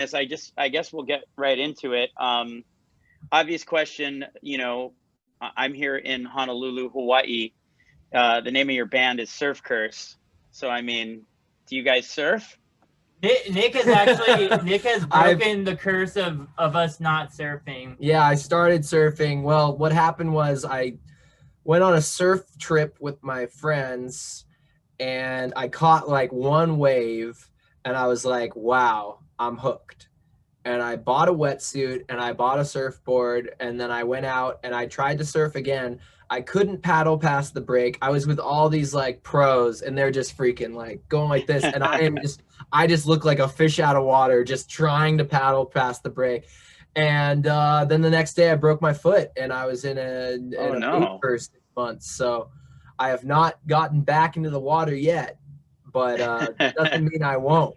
I guess we'll get right into it. Obvious question, I'm here in Honolulu, Hawaii. The name of your band is Surf Curse. So, I mean, do you guys surf? Nick has broken the curse of us not surfing. Yeah, I started surfing. Well, what happened was I went on a surf trip with my friends and I caught like one wave and I was like, wow, I'm hooked. And I bought a wetsuit and I bought a surfboard and then I went out and I tried to surf again. I couldn't paddle past the break. I was with all these like pros and they're just freaking like going like this. And I just look like a fish out of water, just trying to paddle past the break. And then the next day I broke my foot and I was in a boot for 6 months. So I have not gotten back into the water yet, but that doesn't mean I won't.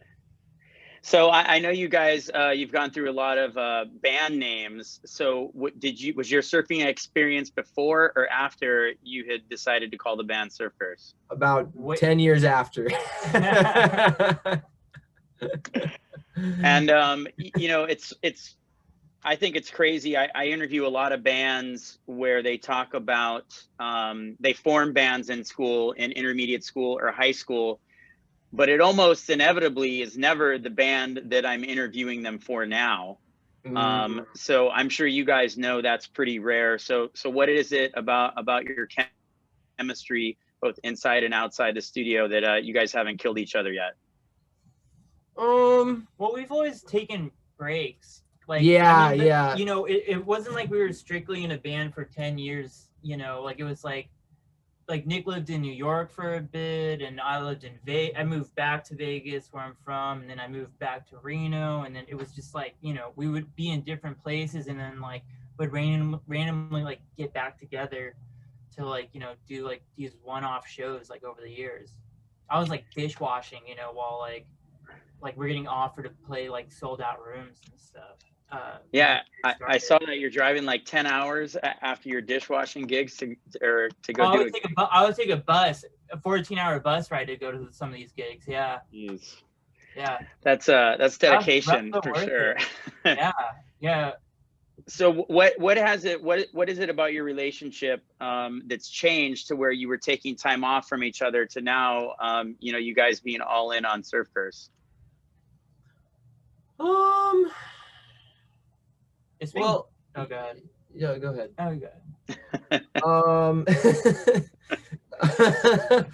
So I know you guys, you've gone through a lot of band names. So was your surfing experience before or after you had decided to call the band Surf Curse? About 10 years after. And, I think it's crazy. I interview a lot of bands where they talk about, they form bands in school, in intermediate school or high school, but it almost inevitably is never the band that I'm interviewing them for now. So I'm sure you guys know that's pretty rare. So what is it about your chemistry, both inside and outside the studio, that you guys haven't killed each other yet? Well, we've always taken breaks. Like, yeah. It wasn't like we were strictly in a band for 10 years, like it was like Nick lived in New York for a bit and I lived in I moved back to Vegas where I'm from, and then I moved back to Reno, and then it was just like, we would be in different places and then like would randomly like get back together to like, do like these one-off shows like over the years. I was like dishwashing, while like we're getting offered to play like sold out rooms and stuff. I saw that you're driving like 10 hours after your dishwashing gigs to go I would take a bus, a 14-hour bus ride to go to some of these gigs. Yeah. Jeez. Yeah. That's dedication for sure. Yeah. So what is it about your relationship that's changed to where you were taking time off from each other to now, you guys being all in on Surf Curse? Oh God. Yeah, go ahead. Oh God.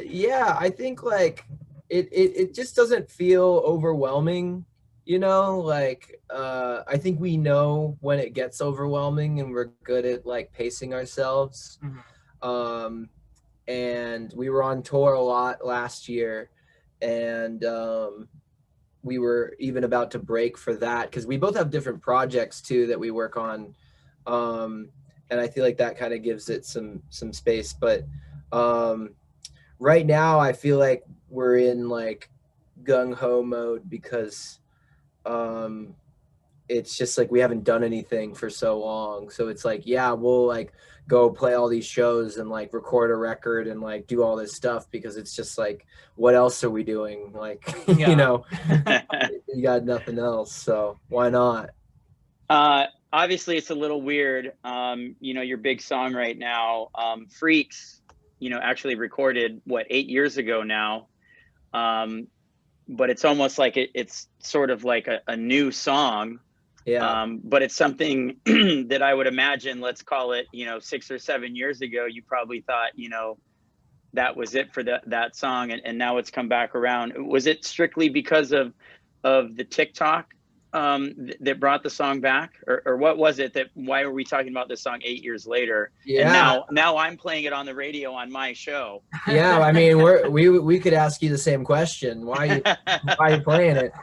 Yeah, I think like it just doesn't feel overwhelming, like I think we know when it gets overwhelming and we're good at like pacing ourselves. Mm-hmm. And we were on tour a lot last year, and we were even about to break for that because we both have different projects too that we work on, and I feel like that kind of gives it some space. But right now I feel like we're in like gung-ho mode because it's just like we haven't done anything for so long, so it's like, yeah, we'll like go play all these shows and like record a record and like do all this stuff because it's just like, what else are we doing? Like, you got nothing else, so why not? Obviously it's a little weird. Your big song right now, Freaks, actually recorded 8 years ago now. But it's almost like it's sort of like a new song. Yeah. But it's something that I would imagine, let's call it, 6 or 7 years ago, you probably thought, that was it for that song. And now it's come back around. Was it strictly because of the TikTok that brought the song back, or what was it why are we talking about this song 8 years later? Yeah. And now I'm playing it on the radio on my show. Yeah, I mean, we could ask you the same question. Why are you playing it?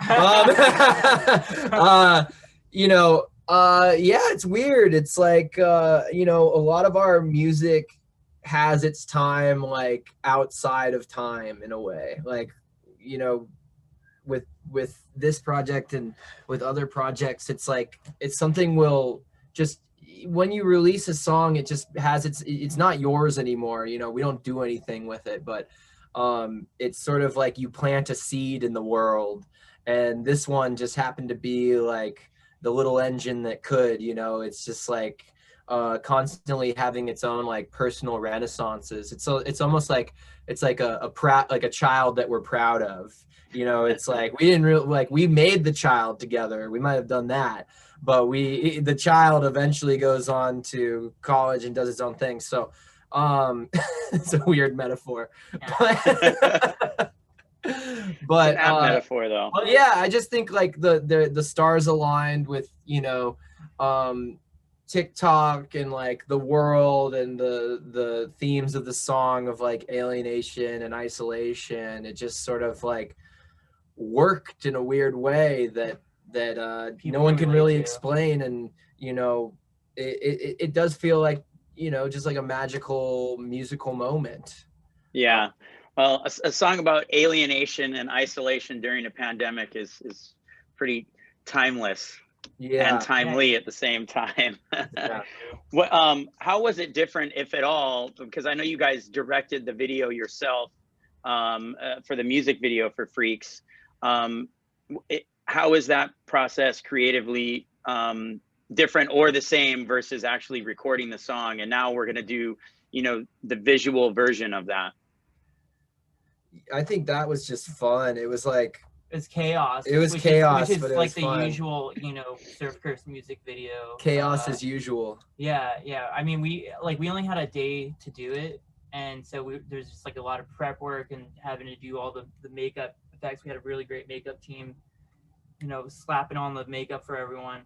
Yeah, it's weird. It's like a lot of our music has its time like outside of time in a way. Like, with this project and with other projects, it's like it's something we'll just, when you release a song, it just has it's not yours anymore. We don't do anything with it, but it's sort of like you plant a seed in the world, and this one just happened to be like the little engine that could, you know. It's just like constantly having its own like personal renaissances. It's almost like it's like a child that we're proud of, you know. It's like we didn't really like, we made the child together, we might have done that, but the child eventually goes on to college and does its own thing. So it's a weird metaphor, but It's an apt metaphor though. yeah, I just think like the stars aligned with, you know, TikTok and like the world and the themes of the song of like alienation and isolation. It just sort of like worked in a weird way that no one can really explain. And you know, it does feel like, you know, just like a magical musical moment. Yeah. Well, a song about alienation and isolation during a pandemic is pretty timeless. Yeah. And timely at the same time. Yeah. What, how was it different, if at all? Because I know you guys directed the video yourself for the music video for Freaks. How is that process creatively different or the same versus actually recording the song? And now we're going to do, you know, the visual version of that. I think that was just fun. It was like, it's chaos. It was chaos, which is but it like was the fun. usual, you know, Surf Curse music video. Chaos as usual. Yeah. I mean, we only had a day to do it, and so there's just like a lot of prep work and having to do all the makeup effects. We had a really great makeup team, you know, slapping on the makeup for everyone.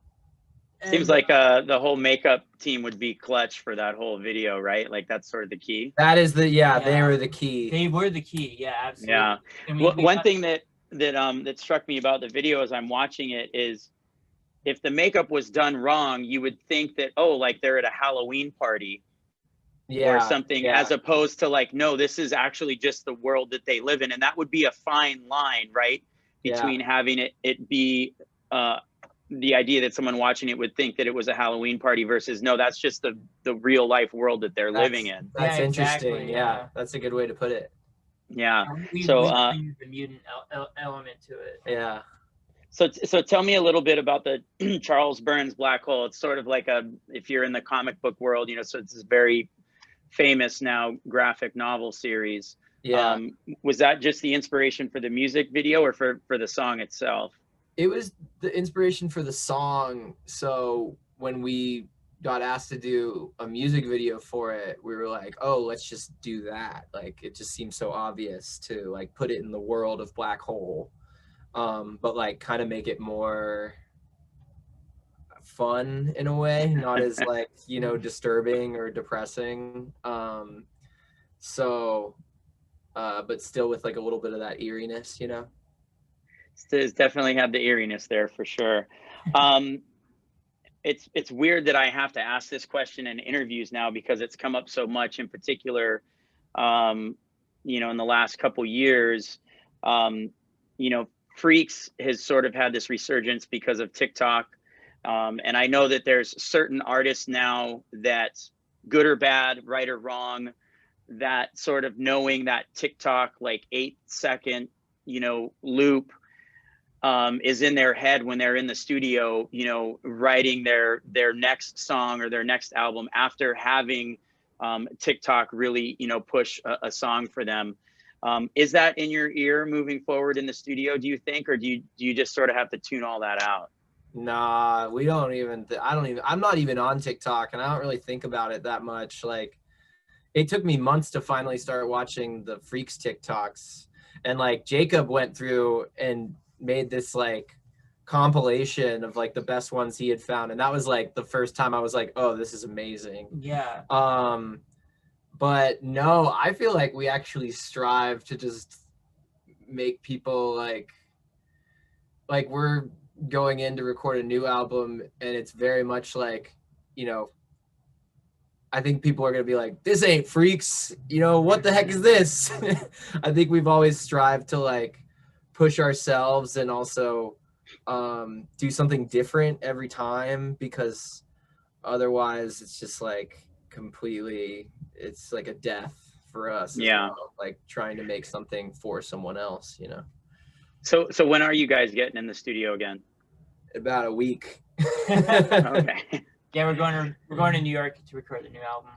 Seems like the whole makeup team would be clutch for that whole video, right? Like that's sort of the key. That is they were the key. They were the key. Yeah, absolutely. Yeah. And one thing that struck me about the video as I'm watching it is, if the makeup was done wrong, you would think that, oh, like they're at a Halloween party or something, as opposed to like, no, this is actually just the world that they live in. And that would be a fine line, right? Between having it be the idea that someone watching it would think that it was a Halloween party versus, no, that's just the real life world that they're living in. That's interesting. Yeah, that's a good way to put it. Yeah. So the mutant element to it. Yeah. So tell me a little bit about the Charles Burns Black Hole. It's sort of like if you're in the comic book world, you know, so it's this very famous now graphic novel series. Yeah. Was that just the inspiration for the music video or for the song itself? It was the inspiration for the song. So when we got asked to do a music video for it, we were like, oh, let's just do that. Like, it just seems so obvious to like put it in the world of Black Hole, but like kind of make it more fun in a way, not as like, you know, disturbing or depressing. But still with like a little bit of that eeriness, you know? It's definitely had the eeriness there for sure. It's weird that I have to ask this question in interviews now because it's come up so much, in particular, you know, in the last couple years. You know, Freaks has sort of had this resurgence because of TikTok. And I know that there's certain artists now that, good or bad, right or wrong, that sort of knowing that TikTok like 8-second, you know, loop is in their head when they're in the studio, you know, writing their next song or their next album after having TikTok really, you know, push a song for them. Is that in your ear moving forward in the studio, do you think, or do you just sort of have to tune all that out? Nah, we don't even, I'm not even on TikTok, and I don't really think about it that much. Like, it took me months to finally start watching the Freaks TikToks. And like Jacob went through and made this like compilation of like the best ones he had found. And that was like the first time I was like, oh, this is amazing. Yeah. But no, I feel like we actually strive to just make people like we're going in to record a new album, and it's very much like, you know, I think people are going to be like, this ain't Freaks, you know, what the heck is this? I think we've always strived to like push ourselves and also do something different every time, because otherwise it's just like completely, it's like a death for us. Yeah. Well, like trying to make something for someone else, you know? So when are you guys getting in the studio again? About a week. Okay. Yeah, we're going to New York to record the new album.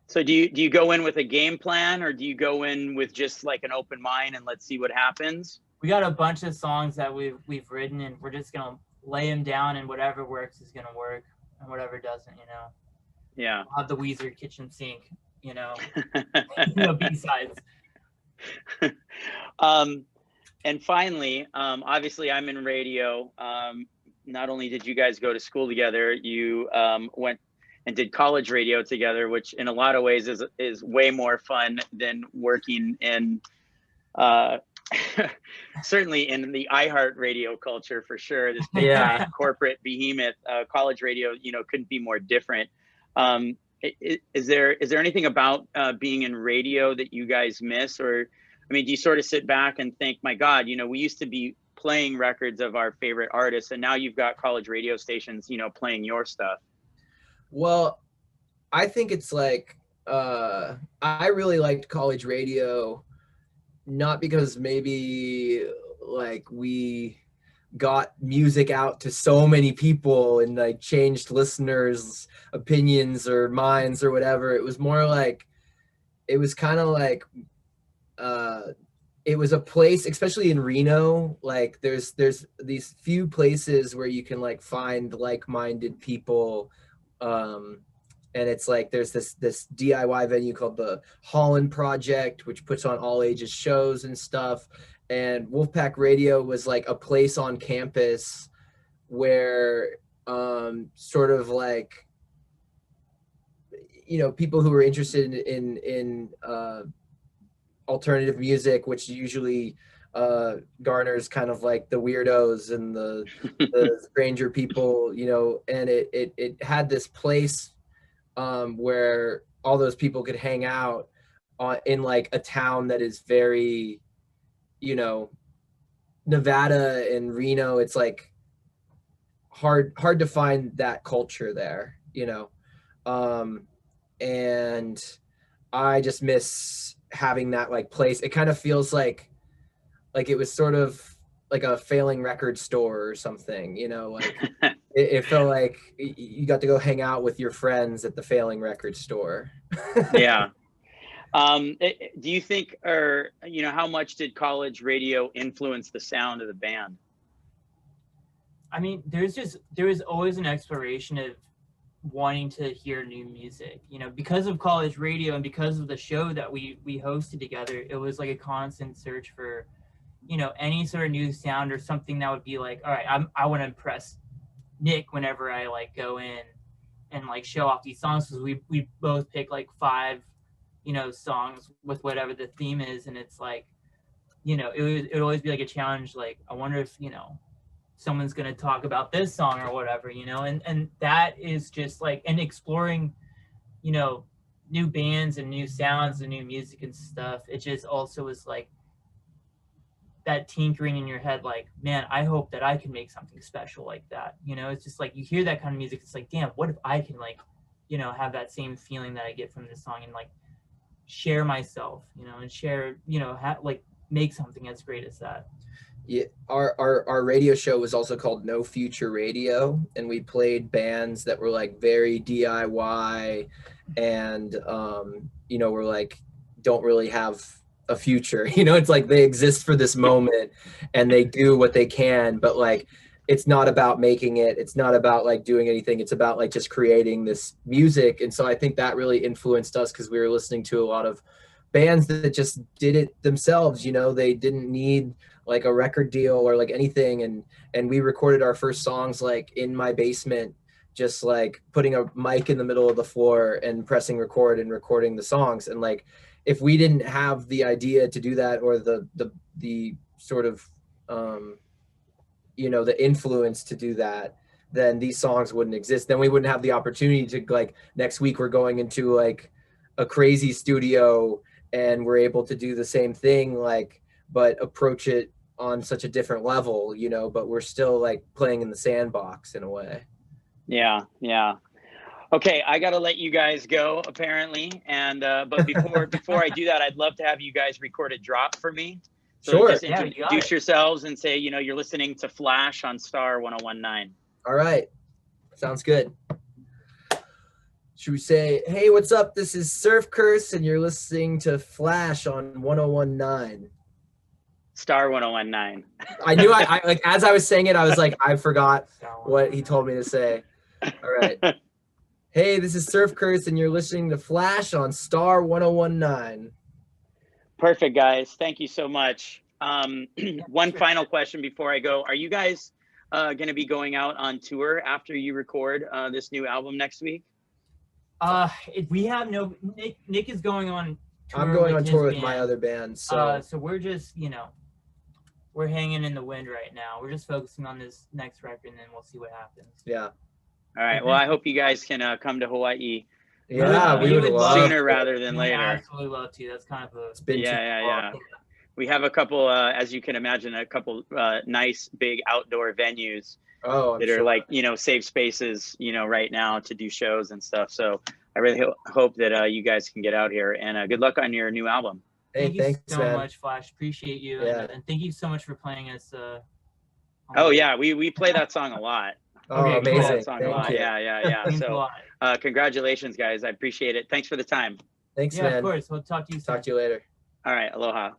So do you go in with a game plan, or do you go in with just like an open mind and let's see what happens? We got a bunch of songs that we've written, and we're just gonna lay them down, and whatever works is gonna work, and whatever doesn't, you know. Yeah. I'll have the Weezer kitchen sink, you know. B-sides. And finally, obviously I'm in radio. Not only did you guys go to school together, you went and did college radio together, which in a lot of ways is way more fun than working in certainly in the iHeartRadio culture for sure. This big giant corporate behemoth, college radio, you know, couldn't be more different. Is there anything about being in radio that you guys miss? Or, I mean, do you sort of sit back and think, my God, you know, we used to be playing records of our favorite artists, and now you've got college radio stations, you know, playing your stuff? Well, I think it's like, I really liked college radio, not because maybe like we got music out to so many people and like changed listeners' opinions or minds or whatever. It was more like, it was kind of like, it was a place, especially in Reno, like there's these few places where you can like find like-minded people. And it's like there's this DIY venue called the Holland Project, which puts on all ages shows and stuff. And Wolfpack Radio was like a place on campus where sort of like, you know, people who were interested in alternative music, which usually garners kind of like the weirdos and the stranger people, you know, and it had this place where all those people could hang out in like a town that is very, you know, Nevada and Reno, it's like hard to find that culture there, you know. And I just miss having that like place. It kind of feels like it was sort of like a failing record store or something, you know, like it felt like you got to go hang out with your friends at the failing record store. Yeah. Do you think, or, you know, how much did college radio influence the sound of the band? I mean, there was always an exploration of wanting to hear new music, you know, because of college radio and because of the show that we hosted together. It was like a constant search for, you know, any sort of new sound or something that would be like, all right, I want to impress Nick whenever I like go in and like show off these songs, because we both pick like 5, you know, songs with whatever the theme is, and it's like, you know, it would always be like a challenge, like I wonder if, you know, someone's going to talk about this song or whatever, you know, and that is just like, and exploring, you know, new bands and new sounds and new music and stuff. It just also is like that tinkering in your head, like, man, I hope that I can make something special like that. You know, it's just like, you hear that kind of music, it's like, damn, what if I can like, you know, have that same feeling that I get from this song and like share myself, you know, and share, you know, like make something as great as that. Yeah, our radio show was also called No Future Radio, and we played bands that were like very DIY and you know, we're like don't really have a future, you know. It's like they exist for this moment and they do what they can, but like it's not about making it, it's not about like doing anything, it's about like just creating this music. And so I think that really influenced us, because we were listening to a lot of bands that just did it themselves, you know. They didn't need like a record deal or like anything, and we recorded our first songs like in my basement, just like putting a mic in the middle of the floor and pressing record and recording the songs. And like if we didn't have the idea to do that, or the sort of you know, the influence to do that, then these songs wouldn't exist. Then we wouldn't have the opportunity to, like, next week we're going into like a crazy studio and we're able to do the same thing, like, but approach it on such a different level, you know, but we're still like playing in the sandbox in a way. Yeah. Okay, I got to let you guys go apparently, and but before I do that, I'd love to have you guys record a drop for me. So Sure. just Yeah, you got introduce it. yourselves and say, you're listening to Flash on Star 1019. All right. Sounds good. Should we say, hey, what's up? This is Surf Curse, and you're listening to Flash on 1019. Star 1019. I knew I like as I was saying it, I was like, I forgot what he told me to say. All right. Hey, this is Surf Curse, and you're listening to Flash on Star 1019. Perfect, guys. Thank you so much. One sure. final question before I go. Are you guys going to be going out on tour after you record this new album next week? We have no Nick is going on tour. I'm going on tour with band. my other band. So So we're just, we're hanging in the wind right now. We're just focusing on this next record, and then we'll see what happens. yeah. All right. Well, I hope you guys can come to Hawaii. Yeah, we would love sooner rather than We later. absolutely love to. That's kind of a. It's been Yeah. We have a couple, as you can imagine, a couple nice big outdoor venues Oh, I'm that sure. are like, safe spaces, right now to do shows and stuff. So I really hope that you guys can get out here, and good luck on your new album. Hey, Thank you thanks, so man. much, Flash. Appreciate you, Yeah. and thank you so much for playing us. Oh yeah, we play that song a lot. Oh, Okay, cool. amazing. That song a Thank lot. you. Yeah. Means a So lot. congratulations, guys. I appreciate it. Thanks for the time. Thanks, Yeah, man. of course. We'll talk to you soon. Talk to you later. All right. Aloha.